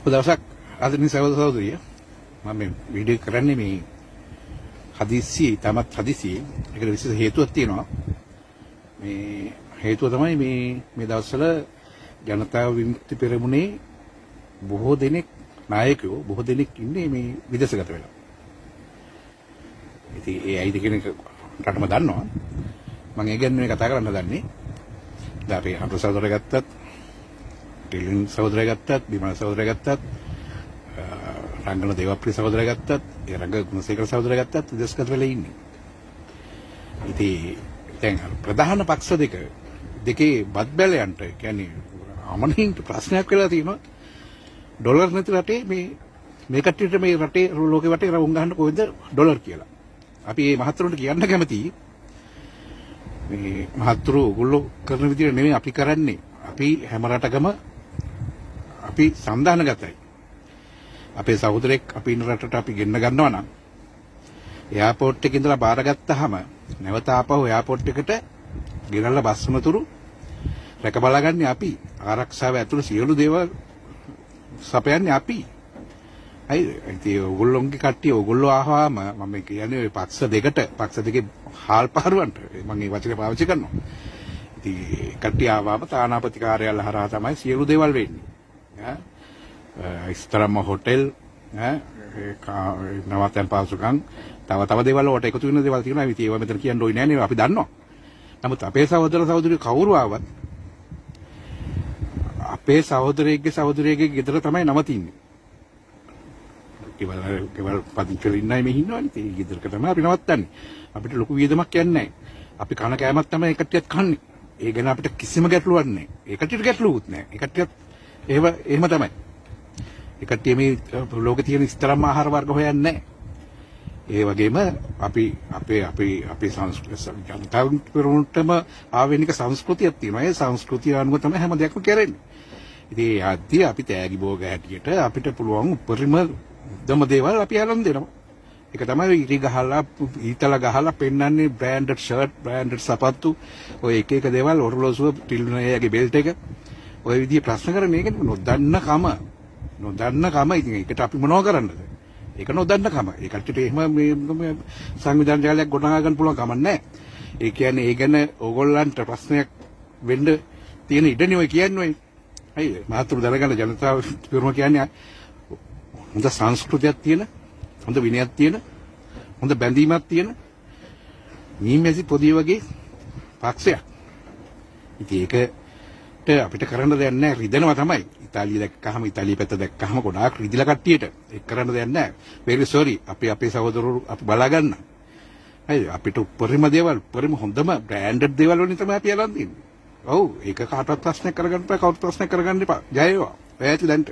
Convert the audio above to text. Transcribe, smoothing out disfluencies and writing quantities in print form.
දවසක් ආදරණීය සහෝදර සහෝදරිය මම මේ වීඩියෝ කරන්නේ මේ හදිස්සි තමත් හදිස්සි ඒකට විශේෂ හේතුවක් තියෙනවා. මේ හේතුව තමයි මේ දවස්වල ජනතා විමුක්ති පෙරමුණේ බොහෝ දෙනෙක් නායකයෝ බොහෝ දෙනෙක් ඉන්නේ මේ විදේශගත වෙලා. ඉතින් ඒ අයිති කෙනෙක් රටම දන්නවා. මම ඒ ගැන මේ කතා කරන්න හදන්නේ. දැන් අපි අනුර සහෝදරය ගත්තත්, ටිලින් සහෝදරය ගත්තත්, බිමල සහෝදරය ගත්තත්, රංගන දේවප්‍රිය සහෝදරය ගත්තත්, ඒ රංග ගුණසේකර සහෝදරය ගත්තත් විදේශගත වෙලා ඉන්නේ. ඉතින් දැන් ප්‍රධාන පක්ෂ දෙකේ බත් බැලයන්ට කියන්නේ අමනින්ට ප්‍රශ්නයක් වෙලා තියෙනවා. ඩොලර් නැති රටේ මේ කට්ටියට මේ රටේ ලෝකෙ වටේ රවුම් ගහන්න කොහෙද ඩොලර් කියලා. අපි මේ මහත්තුරුන්ට කියන්න කැමතියි. මේ මහත්තුරු ඔයගොල්ලෝ කරන විදිහට නෙමෙයි අපි කරන්නේ. අපි හැම රටකම අපි සම්දානගතයි. අපේ සහෝදරෙක් අපි ඉන්න රටට අපි ගෙන්න ගන්නවා නම් එයාපෝට් එකේ ඉඳලා බාරගත්තාම නැවත ආපහු එයාපෝට් එකට ගෙනල්ලා බස්සනතුරු රැක බලාගන්නේ අපි. ආරක්ෂාව ඇතුළු සියලු දේවල් සපයන්නේ අපි. හරිද? ඉතින් ඔයගොල්ලෝගේ කට්ටිය ඔයගොල්ලෝ ආවම මම කියන්නේ ඔය පක්ෂ දෙකේ හාල් පාරුවන්ට මම මේ වචනේ පාවිච්චි කරනවා. ඉතින් කට්ටිය ආවම තානාපති කාර්යාලය හරහා තමයි සියලු දේවල් වෙන්නේ. ඉස්තරම්ම හොටෙල් නවතැන් පාසුකම් තව දේවල් වලට එකතු වෙන දේවල් තියෙනවා. ඉතින් ඒවා මෙතන කියන්න ඕනේ නැහැ නේ අපි දන්නවා. නමුත් අපේ සහෝදර සහෝදරියෝ කවුරු ආවත් අපේ සහෝදරයෙක්ගේ ගෙදර තමයි නවතින්නේ. ඒවල් පදිංචි වෙලා ඉන්නයි මේ ඉන්නවනේ. ඒ ගෙදරක තමයි අපි නවත්තන්නේ. අපිට ලොකු වියදමක් යන්නේ නැහැ. අපි කන කෑමක් තමයි ඒ කට්ටියත් කන්නේ. ඒ ගැන අපිට කිසිම ගැටලුවක් නැහැ. ඒ කට්ටියට ගැටලුවකුත් නැහැ. ඒ කට්ටියත් එහෙම තමයි. ඒ කට්ටිය මේ ලෝකේ තියෙන ඉස්තරම් ආහාර වර්ග හොයන්නේ නැහැ. ඒ වගේම අපේ සංස්කෘතිය ජනතාවගේ පෙරමුණටම ආවෙනික සංස්කෘතියක් තියෙනවා. ඒ සංස්කෘතිය අනුව තමයි හැම දෙයක්ම කරන්නේ. ඉතින් ඒ ආදී අපි තෑගි භෝග හැටියට අපිට පුළුවන් උපරිම දම දේවල් අපි අරන් දෙනවා. ඒක තමයි ඉරි ගහලා ඊතල ගහලා පෙන්නන්නේ බ්‍රෑන්ඩඩ් ෂර්ට්, බ්‍රෑන්ඩඩ් සපත්තු, ඔය එක දේවල් ඔරලෝසුව ටිල්නේගේ බෙල්ට් එක. ඔය විදිහේ ප්‍රශ්න කරන්නේ ඒක නොදන්න කම. ඉතින් ඒකට අපි මොනව කරන්නද? ඒක නොදන්න කම. ඒ කට්ටියට එහෙම මේ සංවිධාන ජාලයක් ගොඩනගා ගන්න පුළුවන් කමක් නැහැ. ඒ කියන්නේ ඒ ගැන ඕගොල්ලන්ට ප්‍රශ්නයක් වෙන්න තියෙන ඉඩනේ ඔය කියන්නේ. හරිද? මහත්තුරු දැනගන්න ජනතාව පිරුම කියන්නේ හොඳ සංස්කෘතියක් තියෙන, හොඳ විනයක් තියෙන, හොඳ බැඳීමක් තියෙන මීමැසි පොදිය වගේ පක්ෂයක්. ඉතින් ඒකට අපිට කරන්න දෙයක් නැහැ. රිදෙනවා තමයි. ඉතාලිය දැක්කහම ඉතාලිය පැත්ත දැක්කහම ගොඩාක් රිදිලා කට්ටියට ඒක කරන්න දෙයක් නැහැ. very sorry. අපේ සහෝදරවරු අපි බලා ගන්න. හරිද? අපිට උපරිම දේවල්, උපරිම හොඳම බ්‍රෑන්ඩඩ් දේවල් වලින් තමයි අපි අරන් තින්නේ. ඔව් ඒක කාටවත් ප්‍රශ්නයක් කරගන්න එපා. කවුරුත් ප්‍රශ්නයක් කරගන්න එපා. ජය වේවා. ඔය ඇති දැන්ට